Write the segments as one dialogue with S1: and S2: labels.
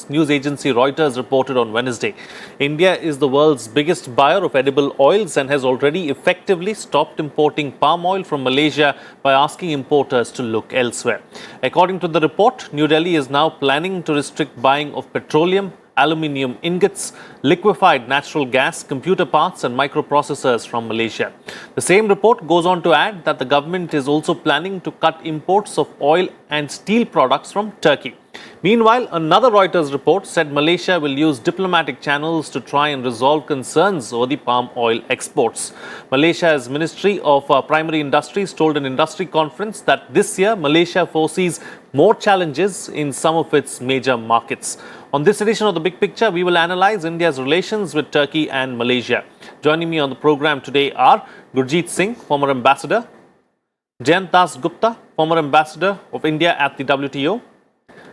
S1: news agency Reuters reported on Wednesday. India is the world's biggest buyer of edible oils and has already effectively stopped importing palm oil from Malaysia by asking importers to look elsewhere. According to the report, New Delhi is now planning to restrict buying of petroleum, aluminium ingots, liquefied natural gas, computer parts and microprocessors from Malaysia. The same report goes on to add that the government is also planning to cut imports of oil and steel products from Turkey. Meanwhile, another Reuters report said Malaysia will use diplomatic channels to try and resolve concerns over the palm oil exports. Malaysia's Ministry of Primary Industries told an industry conference that this year Malaysia foresees more challenges in some of its major markets. On this edition of The Big Picture, we will analyze India's relations with Turkey and Malaysia. Joining me on the program today are Gurjeet Singh, former ambassador, Jayant Das Gupta, former ambassador of India at the WTO,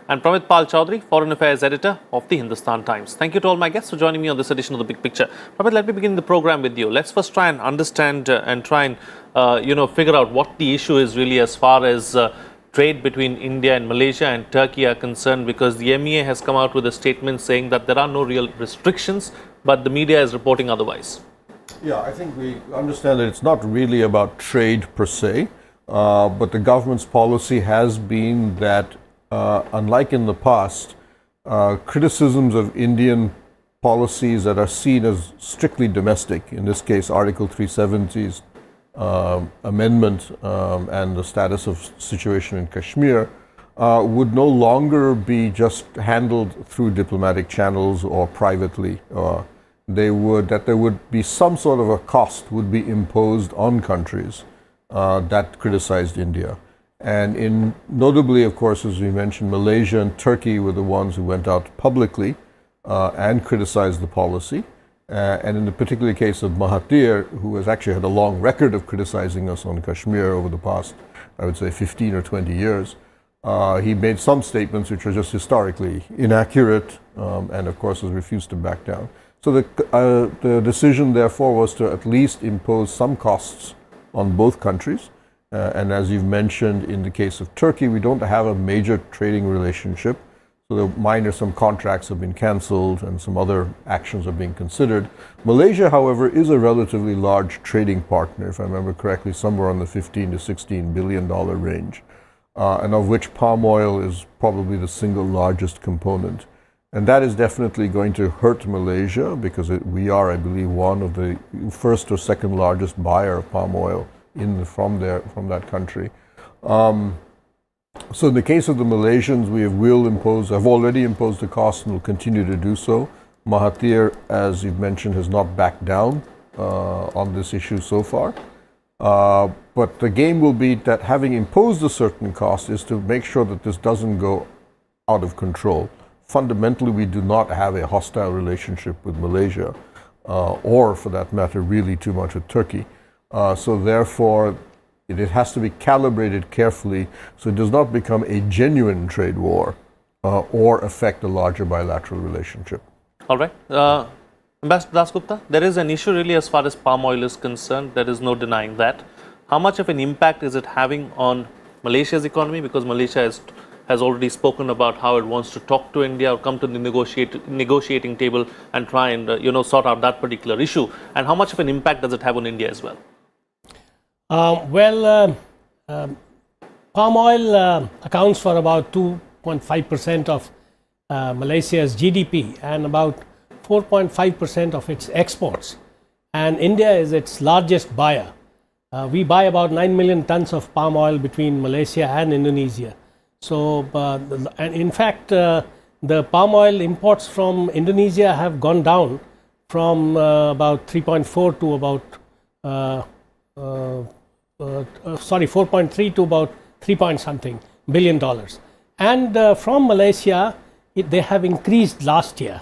S1: and Pramit Pal Chaudhary, Foreign Affairs Editor of the Hindustan Times. Thank you to all my guests for joining me on this edition of The Big Picture. Pramit, let me begin the program with you. Let's first try and understand and try and figure out what the issue is really as far as trade between India and Malaysia and Turkey are concerned, because the MEA has come out with a statement saying that there are no real restrictions, but the media is reporting otherwise.
S2: Yeah, I think we understand that it's not really about trade per se, but the government's policy has been that, unlike in the past, criticisms of Indian policies that are seen as strictly domestic, in this case Article 370's amendment and the status of situation in Kashmir, would no longer be just handled through diplomatic channels or privately. There would be some sort of a cost would be imposed on countries that criticized India. And notably, of course, as we mentioned, Malaysia and Turkey were the ones who went out publicly and criticized the policy. And in the particular case of Mahathir, who has actually had a long record of criticizing us on Kashmir over the past, I would say, 15 or 20 years, he made some statements which are just historically inaccurate and, of course, has refused to back down. So the decision, therefore, was to at least impose some costs on both countries. And as you've mentioned, in the case of Turkey, we don't have a major trading relationship. So some contracts have been cancelled and some other actions are being considered. Malaysia, however, is a relatively large trading partner, if I remember correctly, somewhere on the $15 to $16 billion range, and of which palm oil is probably the single largest component. And that is definitely going to hurt Malaysia because we are, I believe, one of the first or second largest buyer of palm oil from that country. So in the case of the Malaysians, we have already imposed a cost and will continue to do so. Mahathir, as you've mentioned, has not backed down on this issue so far. But the game will be that having imposed a certain cost is to make sure that this doesn't go out of control. Fundamentally, we do not have a hostile relationship with Malaysia, or for that matter, really too much with Turkey. So therefore, it has to be calibrated carefully so it does not become a genuine trade war or affect a larger bilateral relationship.
S1: All right. Ambassador Das Gupta, there is an issue really as far as palm oil is concerned. There is no denying that. How much of an impact is it having on Malaysia's economy? Because Malaysia has already spoken about how it wants to talk to India or come to the negotiating table and try and sort out that particular issue. And how much of an impact does it have on India as well?
S3: Palm oil accounts for about 2.5% of Malaysia's GDP and about 4.5% of its exports. And India is its largest buyer. We buy about 9 million tons of palm oil between Malaysia and Indonesia. So, and in fact, the palm oil imports from Indonesia have gone down from about 3.4 to about 4.3 to about 3 point something billion dollars. And from Malaysia, they have increased last year,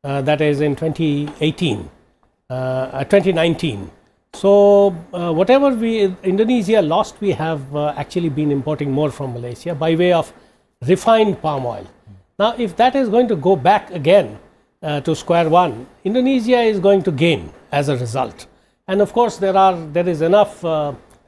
S3: that is in 2019. So whatever Indonesia lost, we have actually been importing more from Malaysia by way of refined palm oil. Now, if that is going to go back again to square one, Indonesia is going to gain as a result. And of course, there is enough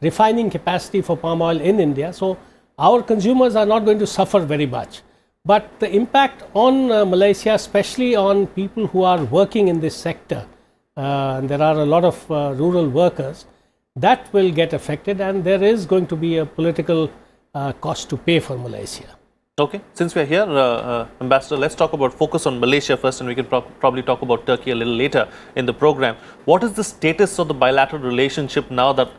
S3: refining capacity for palm oil in India, so our consumers are not going to suffer very much. But the impact on Malaysia, especially on people who are working in this sector, and there are a lot of rural workers, that will get affected, and there is going to be a political cost to pay for Malaysia.
S1: Okay, since we're here, Ambassador, let's talk about focus on Malaysia first, and we can probably talk about Turkey a little later in the program. What is the status of the bilateral relationship now that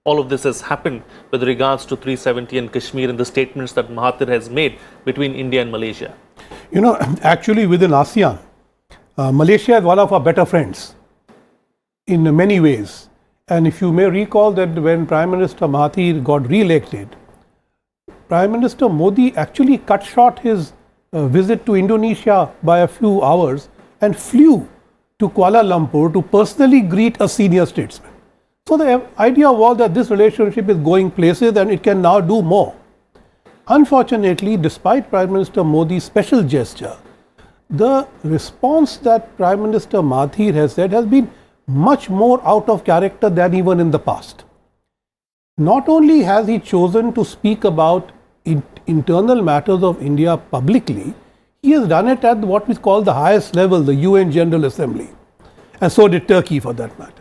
S1: all of this has happened with regards to 370 and Kashmir and the statements that Mahathir has made between India and Malaysia?
S4: You know, actually within ASEAN, Malaysia is one of our better friends in many ways. And if you may recall that when Prime Minister Mahathir got re-elected, Prime Minister Modi actually cut short his visit to Indonesia by a few hours and flew to Kuala Lumpur to personally greet a senior statesman. So the idea was that this relationship is going places and it can now do more. Unfortunately, despite Prime Minister Modi's special gesture, the response that Prime Minister Mahathir has said has been much more out of character than even in the past. Not only has he chosen to speak about internal matters of India publicly, he has done it at what we call the highest level, the UN General Assembly, and so did Turkey for that matter.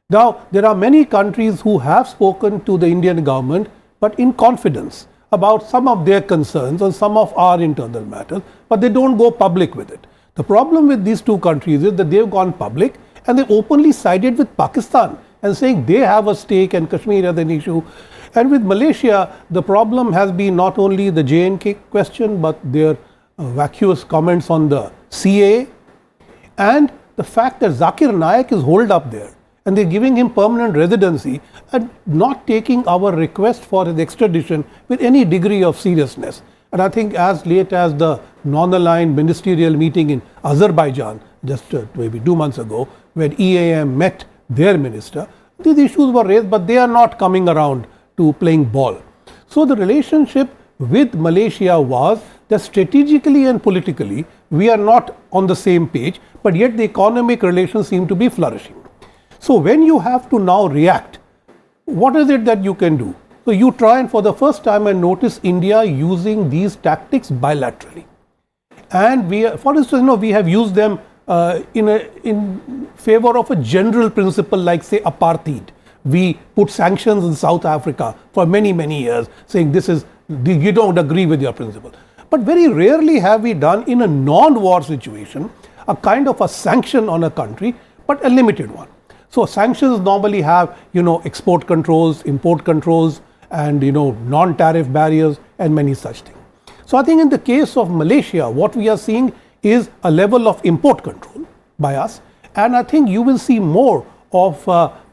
S4: Now, there are many countries who have spoken to the Indian government, but in confidence about some of their concerns on some of our internal matters, but they don't go public with it. The problem with these two countries is that they've gone public and they openly sided with Pakistan and saying they have a stake and Kashmir as an issue. And with Malaysia, the problem has been not only the J&K question, but their vacuous comments on the CAA and the fact that Zakir Naik is holed up there and they're giving him permanent residency and not taking our request for his extradition with any degree of seriousness. And I think as late as the non-aligned ministerial meeting in Azerbaijan, just maybe 2 months ago, when EAM met their minister, these issues were raised, but they are not coming around to playing ball. So the relationship with Malaysia was that strategically and politically, we are not on the same page, but yet the economic relations seem to be flourishing. So when you have to now react, what is it that you can do? So you try and for the first time I notice India using these tactics bilaterally. And we, for instance, we have used them in favor of a general principle like say apartheid. We put sanctions in South Africa for many, many years saying this is, you don't agree with your principle. But very rarely have we done in a non-war situation a kind of a sanction on a country, but a limited one. So sanctions normally have, export controls, import controls, and, non-tariff barriers and many such things. So I think in the case of Malaysia, what we are seeing is a level of import control by us. And I think you will see more of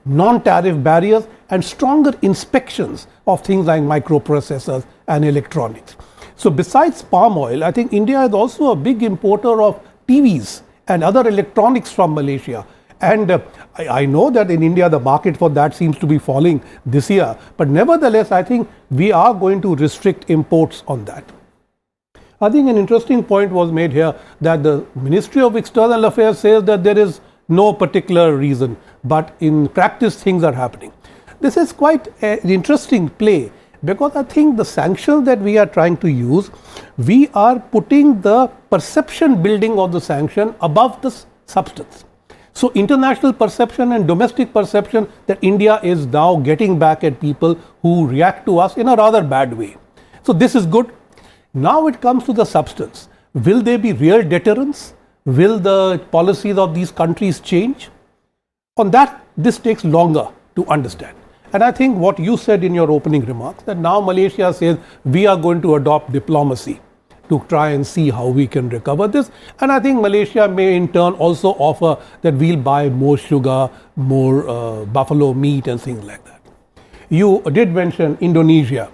S4: non-tariff barriers and stronger inspections of things like microprocessors and electronics. So besides palm oil, I think India is also a big importer of TVs and other electronics from Malaysia. And I know that in India, the market for that seems to be falling this year. But nevertheless, I think we are going to restrict imports on that. I think an interesting point was made here that the Ministry of External Affairs says that there is no particular reason, but in practice things are happening. This is quite an interesting play because I think the sanctions that we are trying to use, we are putting the perception building of the sanction above the substance. So international perception and domestic perception that India is now getting back at people who react to us in a rather bad way. So this is good. Now it comes to the substance. Will there be real deterrence? Will the policies of these countries change? On that, this takes longer to understand. And I think what you said in your opening remarks, that now Malaysia says we are going to adopt diplomacy to try and see how we can recover this. And I think Malaysia may in turn also offer that we'll buy more sugar, more buffalo meat and things like that. You did mention Indonesia.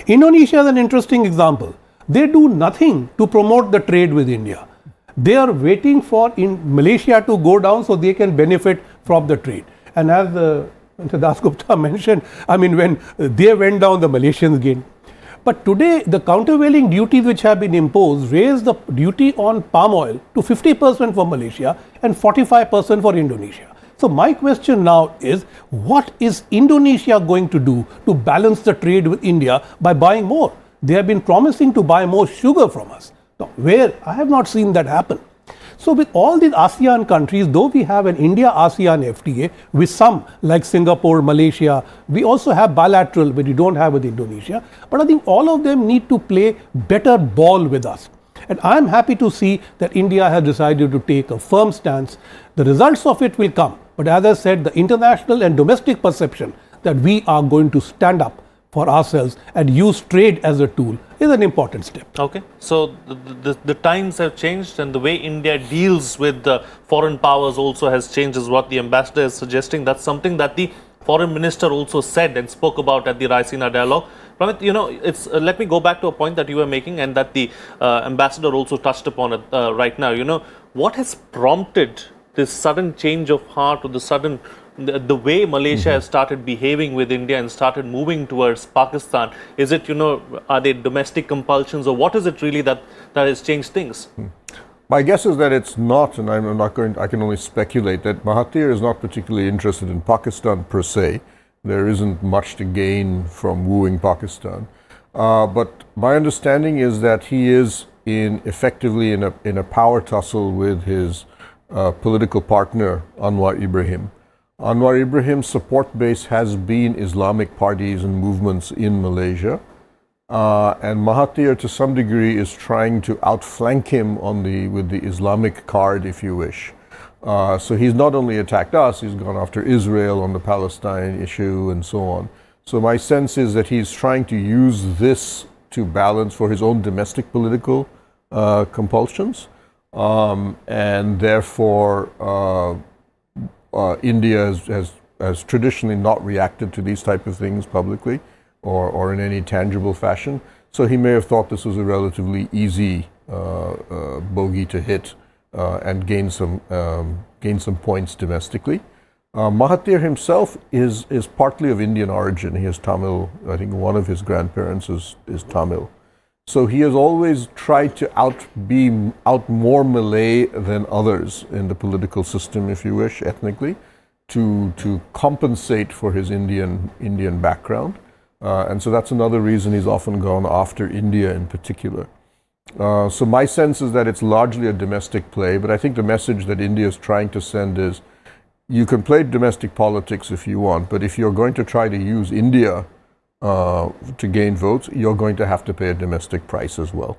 S4: Indonesia is an interesting example. They do nothing to promote the trade with India. They are waiting for Malaysia to go down so they can benefit from the trade. And as Mr. Das Gupta mentioned, when they went down, the Malaysians gained. But today, the countervailing duties which have been imposed raised the duty on palm oil to 50% for Malaysia and 45% for Indonesia. So my question now is, what is Indonesia going to do to balance the trade with India by buying more? They have been promising to buy more sugar from us. Now, where? I have not seen that happen. So with all these ASEAN countries, though we have an India-ASEAN FTA, with some like Singapore, Malaysia, we also have bilateral, but we don't have with Indonesia. But I think all of them need to play better ball with us. And I am happy to see that India has decided to take a firm stance. The results of it will come. But as I said, the international and domestic perception that we are going to stand up for ourselves and use trade as a tool is an important step.
S1: Okay, so the times have changed, and the way India deals with the foreign powers also has changed, is what the ambassador is suggesting. That's something that the foreign minister also said and spoke about at the Raisina dialogue. Pramit, it's let me go back to a point that you were making, and that the ambassador also touched upon it right now. What has prompted this sudden change of heart, or the way Malaysia has started behaving with India and started moving towards Pakistan? Is it, are they domestic compulsions, or what is it really that has changed things?
S2: My guess is that it's not, and I'm not going, I can only speculate, that Mahathir is not particularly interested in Pakistan per se. There isn't much to gain from wooing Pakistan. But my understanding is that he is effectively in a power tussle with his political partner, Anwar Ibrahim. Anwar Ibrahim's support base has been Islamic parties and movements in Malaysia. And Mahathir, to some degree, is trying to outflank him with the Islamic card, if you wish. So he's not only attacked us, he's gone after Israel on the Palestine issue and so on. So my sense is that he's trying to use this to balance for his own domestic political compulsions. And therefore, India has traditionally not reacted to these type of things publicly or in any tangible fashion. So he may have thought this was a relatively easy bogey to hit and gain some points domestically. Mahathir himself is partly of Indian origin. He is Tamil. I think one of his grandparents is Tamil. So he has always tried to out more Malay than others in the political system, if you wish, ethnically, to compensate for his Indian background. And so that's another reason he's often gone after India in particular. So my sense is that it's largely a domestic play, but I think the message that India is trying to send is, you can play domestic politics if you want, but if you're going to try to use India to gain votes, you're going to have to pay a domestic price as well.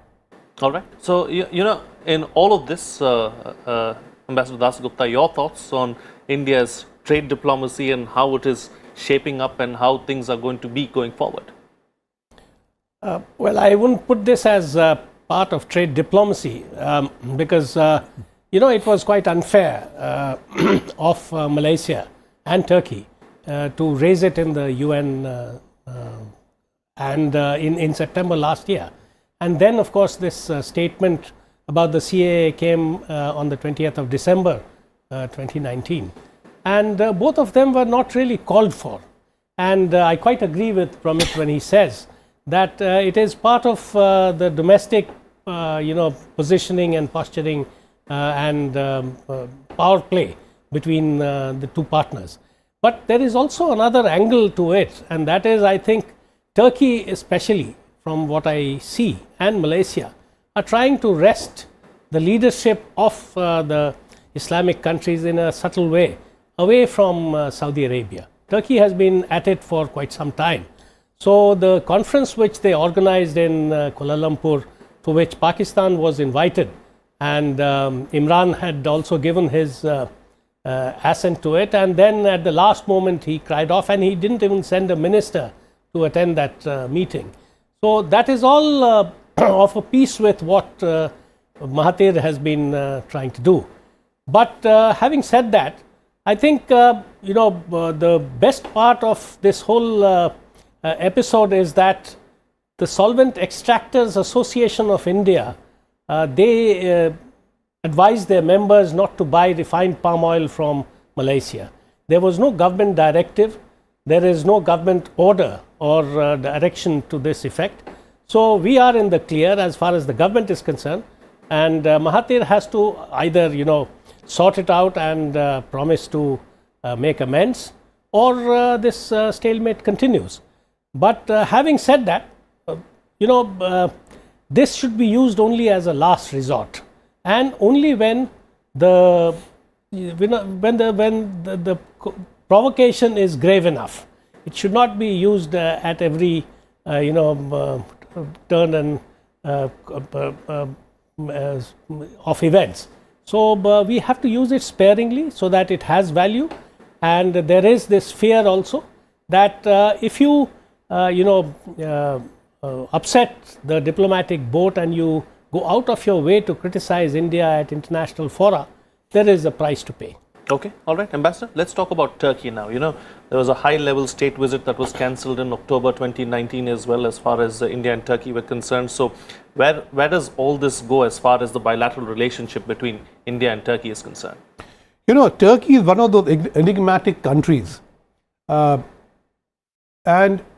S1: All right. So, in all of this, Ambassador Dasgupta, your thoughts on India's trade diplomacy and how it is shaping up and how things are going to be going forward?
S3: Well, I wouldn't put this as part of trade diplomacy because, it was quite unfair of Malaysia and Turkey to raise it in the UN and in September last year. And then, of course, this statement about the CAA came on the 20th of December 2019. And both of them were not really called for. And I quite agree with Pramit when he says that it is part of the domestic, positioning and posturing and power play between the two partners. But there is also another angle to it, and that is, I think, Turkey especially, from what I see, and Malaysia, are trying to wrest the leadership of the Islamic countries in a subtle way away from Saudi Arabia. Turkey has been at it for quite some time. So the conference which they organized in Kuala Lumpur, to which Pakistan was invited, and Imran had also given his assent to it, and then at the last moment he cried off, and he didn't even send a minister to attend that meeting. So that is all of a piece with what Mahathir has been trying to do. But having said that, I think the best part of this whole episode is that the Solvent Extractors Association of India, they advised their members not to buy refined palm oil from Malaysia. There was no government directive, there is no government order or direction to this effect. So we are in the clear as far as the government is concerned, and Mahathir has to either sort it out and promise to make amends, or this stalemate continues. But having said that, this should be used only as a last resort, and only when the provocation is grave enough. It should not be used at every turn and of events. So we have to use it sparingly so that it has value. And there is this fear also that if you upset the diplomatic boat and you go out of your way to criticize India at international fora, there is a price to pay.
S1: Okay, all right, Ambassador, let's talk about Turkey now. There was a high-level state visit that was cancelled in October 2019 as well, as far as India and Turkey were concerned. So where does all this go as far as the bilateral relationship between India and Turkey is concerned?
S4: Turkey is one of those enigmatic countries. And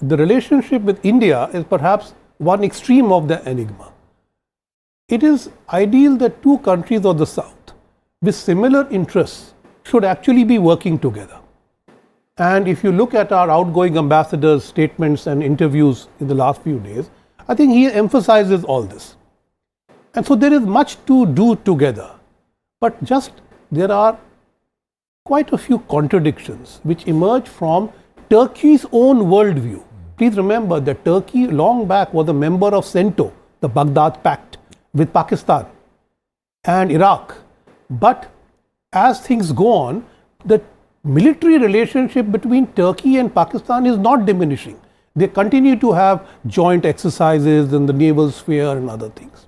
S4: the relationship with India is perhaps one extreme of the enigma. It is ideal that two countries of the South with similar interests should actually be working together. And if you look at our outgoing ambassador's statements and interviews in the last few days, I think he emphasizes all this. And so there is much to do together. But just there are quite a few contradictions which emerge from Turkey's own worldview. Please remember that Turkey long back was a member of CENTO, the Baghdad Pact, with Pakistan and Iraq. But as things go on, the military relationship between Turkey and Pakistan is not diminishing. They continue to have joint exercises in the naval sphere and other things.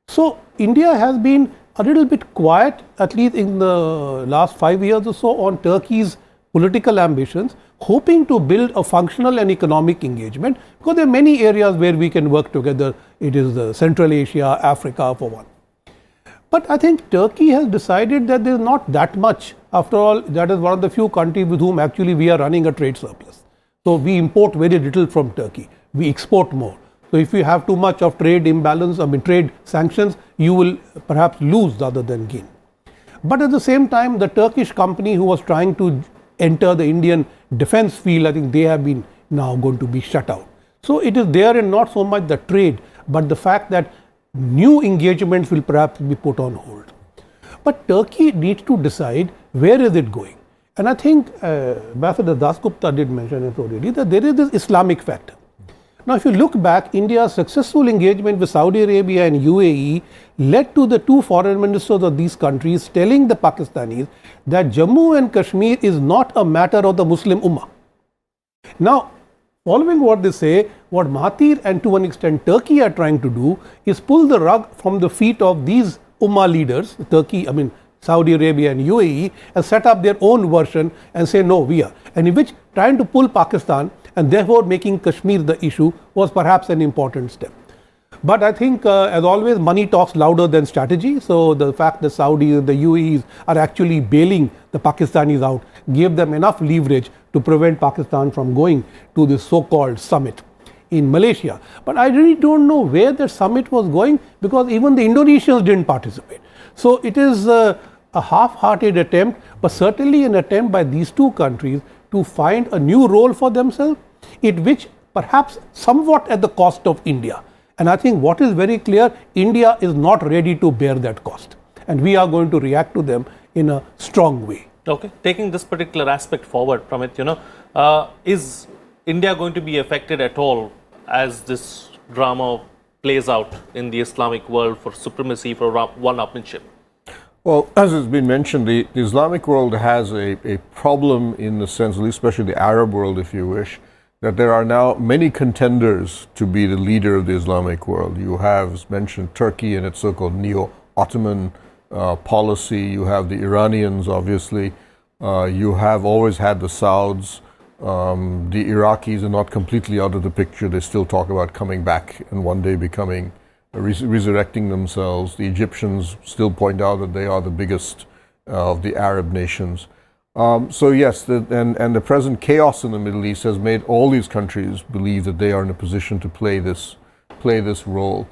S4: So India has been a little bit quiet, at least in the last 5 years or so, on Turkey's political ambitions, hoping to build a functional and economic engagement, because there are many areas where we can work together. It is Central Asia, Africa for one. But I think Turkey has decided that there is not that much. After all, that is one of the few countries with whom actually we are running a trade surplus. So we import very little from Turkey. We export more. So if you have too much of trade imbalance, trade sanctions, you will perhaps lose rather than gain. But at the same time, the Turkish company who was trying to enter the Indian defense field, I think they have been now going to be shut out. So it is there in not so much the trade, but the fact that new engagements will perhaps be put on hold. But Turkey needs to decide where is it going. And I think Ambassador Dasgupta did mention it already, that there is this Islamic factor. Now, if you look back, India's successful engagement with Saudi Arabia and UAE led to the two foreign ministers of these countries telling the Pakistanis that Jammu and Kashmir is not a matter of the Muslim Ummah. Now, following what they say, what Mahathir and to an extent Turkey are trying to do is pull the rug from the feet of these Ummah leaders, Saudi Arabia and UAE, and set up their own version and say, no, we are. And in which trying to pull Pakistan and therefore making Kashmir the issue was perhaps an important step. But I think, as always, money talks louder than strategy. So the fact that Saudi and the UAEs are actually bailing the Pakistanis out gave them enough leverage to prevent Pakistan from going to this so-called summit in Malaysia. But I really don't know where the summit was going, because even the Indonesians didn't participate. So it is a half-hearted attempt, but certainly an attempt by these two countries to find a new role for themselves, in which perhaps somewhat at the cost of India. And I think what is very clear, India is not ready to bear that cost. And we are going to react to them in a strong way.
S1: Okay, taking this particular aspect forward from it, is India going to be affected at all as this drama plays out in the Islamic world for supremacy, for one-upmanship?
S2: Well, as has been mentioned, the Islamic world has a problem in the sense, especially the Arab world, if you wish, that there are now many contenders to be the leader of the Islamic world. You have, as mentioned, Turkey and its so-called neo-Ottoman policy. You have the Iranians, obviously. You have always had the Sauds. The Iraqis are not completely out of the picture. They still talk about coming back and one day becoming, resurrecting themselves. The Egyptians still point out that they are the biggest of the Arab nations. So yes, and the present chaos in the Middle East has made all these countries believe that they are in a position to play this role.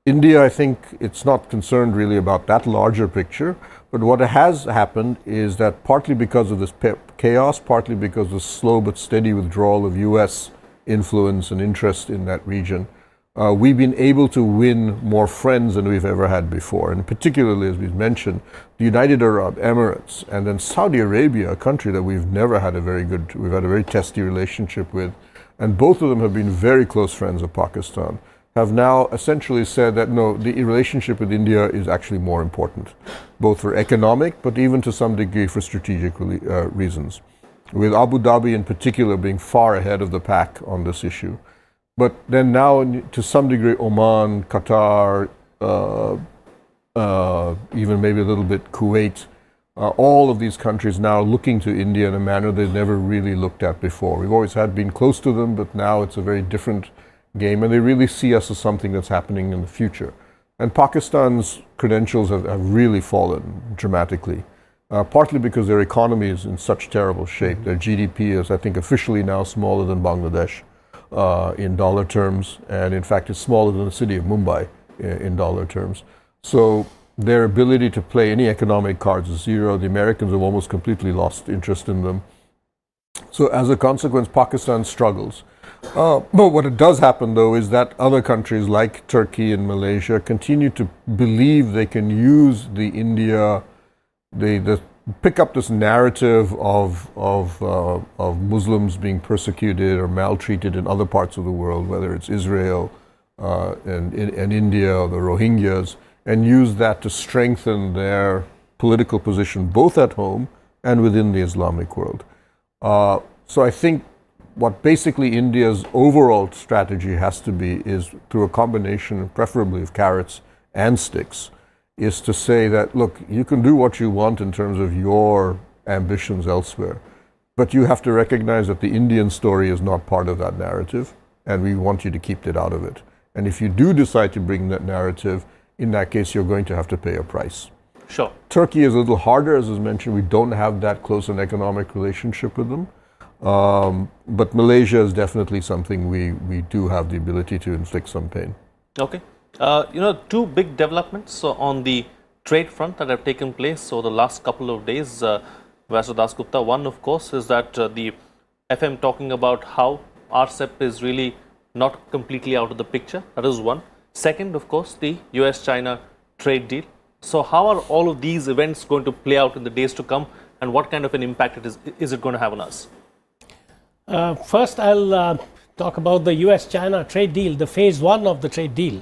S2: India, I think it's not concerned really about that larger picture, but what has happened is that partly because of this chaos, partly because of the slow but steady withdrawal of US influence and interest in that region, we've been able to win more friends than we've ever had before. And particularly, as we've mentioned, the United Arab Emirates and then Saudi Arabia, a country that we've never had we've had a very testy relationship with, and both of them have been very close friends of Pakistan, have now essentially said that no, the relationship with India is actually more important, both for economic, but even to some degree for strategic reasons, with Abu Dhabi in particular being far ahead of the pack on this issue. But then now, to some degree, Oman, Qatar, even maybe a little bit Kuwait, all of these countries now looking to India in a manner they've never really looked at before. We've always been close to them, but now it's a very different game, and they really see us as something that's happening in the future. And Pakistan's credentials have really fallen dramatically, partly because their economy is in such terrible shape. Their GDP is, I think, officially now smaller than Bangladesh in dollar terms, and in fact it's smaller than the city of Mumbai in dollar terms. So their ability to play any economic cards is zero. The Americans have almost completely lost interest in them. So as a consequence, Pakistan struggles. But what it does happen, though, is that other countries like Turkey and Malaysia continue to believe they can use the pick up this narrative of Muslims being persecuted or maltreated in other parts of the world, whether it's Israel and India or the Rohingyas, and use that to strengthen their political position both at home and within the Islamic world. So I think what basically India's overall strategy has to be is through a combination, preferably of carrots and sticks, is to say that, look, you can do what you want in terms of your ambitions elsewhere, but you have to recognize that the Indian story is not part of that narrative, and we want you to keep it out of it. And if you do decide to bring that narrative, in that case, you're going to have to pay a price.
S1: Sure.
S2: Turkey is a little harder, as was mentioned. We don't have that close an economic relationship with them. But Malaysia is definitely something we do have the ability to inflict some pain.
S1: Okay. Two big developments on the trade front that have taken place over the last couple of days, Vasu Dasgupta. One, of course, is that the FM talking about how RCEP is really not completely out of the picture. That is one. Second, of course, the US-China trade deal. So how are all of these events going to play out in the days to come, and what kind of an impact is it going to have on us?
S3: First, I'll talk about the US-China trade deal, the phase one of the trade deal.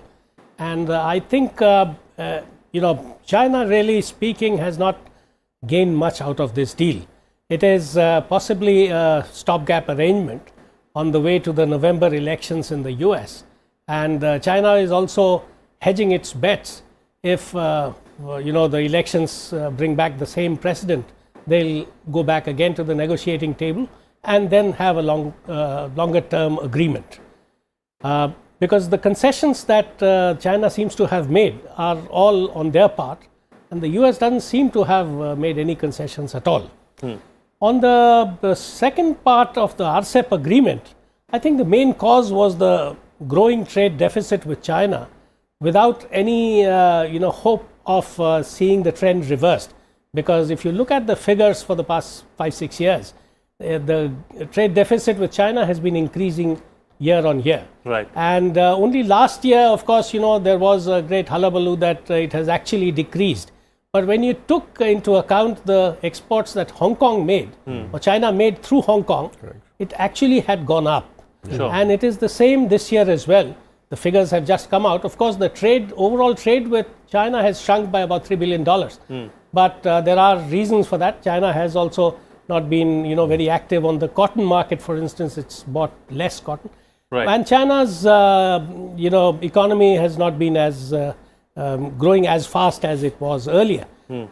S3: And I think, China, really speaking, has not gained much out of this deal. It is possibly a stopgap arrangement on the way to the November elections in the US. And China is also hedging its bets. If, the elections bring back the same president, they'll go back again to the negotiating table and then have a longer term agreement. Because the concessions that China seems to have made are all on their part, and the US doesn't seem to have made any concessions at all. On the second part of the RCEP agreement, I think the main cause was the growing trade deficit with China without any hope of seeing the trend reversed. Because if you look at the figures for the past 5-6 years, the trade deficit with China has been increasing year on year.
S1: Right.
S3: And only last year, of course, there was a great hullabaloo that it has actually decreased. But when you took into account the exports that Hong Kong made, or China made through Hong Kong, it actually had gone up.
S1: Sure.
S3: And it is the same this year as well. The figures have just come out. Of course, the overall trade with China has shrunk by about $3 billion. But there are reasons for that. China has also not been, very active on the cotton market, for instance. It's bought less cotton.
S1: Right.
S3: And China's, economy has not been as growing as fast as it was earlier.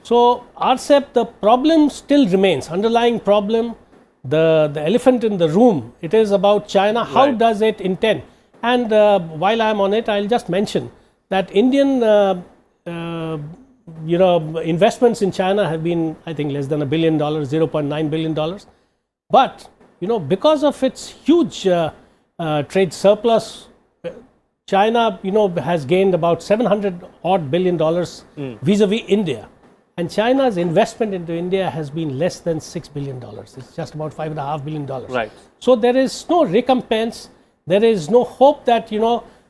S3: So RCEP, the problem still remains. Underlying problem, the elephant in the room, it is about China. How does it intend? And while I'm on it, I'll just mention that Indian, investments in China have been, I think, less than $1 billion, $0.9 billion. But, because of its huge trade surplus, China, has gained about $700 odd billion vis-a-vis India. And China's investment into India has been less than $6 billion. It's just about $5.5 billion.
S1: Right.
S3: So there is no recompense. there is no hope that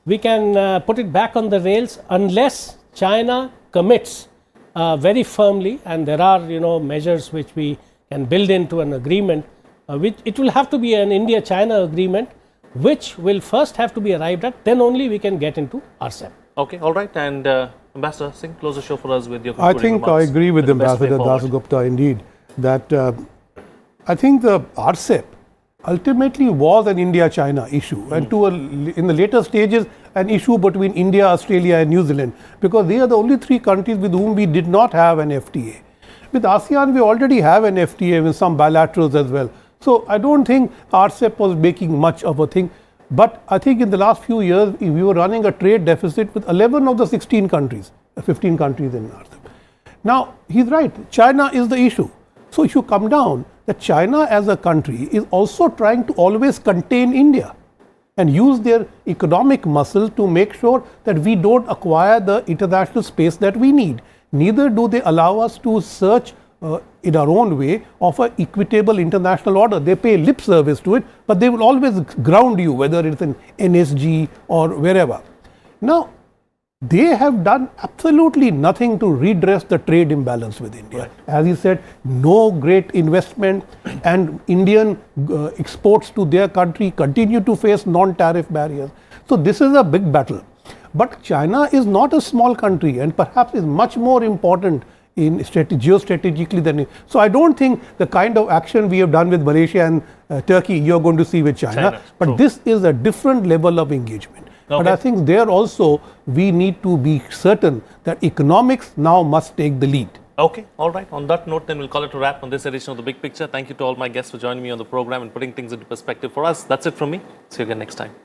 S3: we can put it back on the rails unless China commits very firmly, and there are measures which we can build into an agreement, which it will have to be an India-China agreement, which will first have to be arrived at, then only we can get into RCEP.
S1: Okay, all right. And Ambassador Singh, close the show for us with your
S4: I
S1: concluding
S4: think I
S1: remarks.
S4: agree with
S1: The best way
S4: Ambassador
S1: forward.
S4: Dasgupta indeed, that I think the RCEP ultimately was an India-China issue, and in the later stages an issue between India, Australia and New Zealand, because they are the only three countries with whom we did not have an FTA. With ASEAN we already have an FTA with some bilaterals as well. So I don't think RCEP was making much of a thing, but I think in the last few years we were running a trade deficit with 11 of the 16 countries, 15 countries in RCEP. Now he's right, China is the issue. So if you come down, that China as a country is also trying to always contain India and use their economic muscle to make sure that we don't acquire the international space that we need. Neither do they allow us to search in our own way of an equitable international order. They pay lip service to it, but they will always ground you, whether it's in NSG or wherever. Now, they have done absolutely nothing to redress the trade imbalance with India.
S1: Right.
S4: As he said, no great investment, and Indian exports to their country continue to face non-tariff barriers. So this is a big battle. But China is not a small country, and perhaps is much more important in geostrategically than. So I don't think the kind of action we have done with Malaysia and Turkey you're going to see with China. But
S1: true.
S4: this is a different level of engagement.
S1: Okay.
S4: But I think there also we need to be certain that economics now must take the lead.
S1: Okay, all right. On that note, then we'll call it a wrap on this edition of The Big Picture. Thank you to all my guests for joining me on the program and putting things into perspective for us. That's it from me. See you again next time.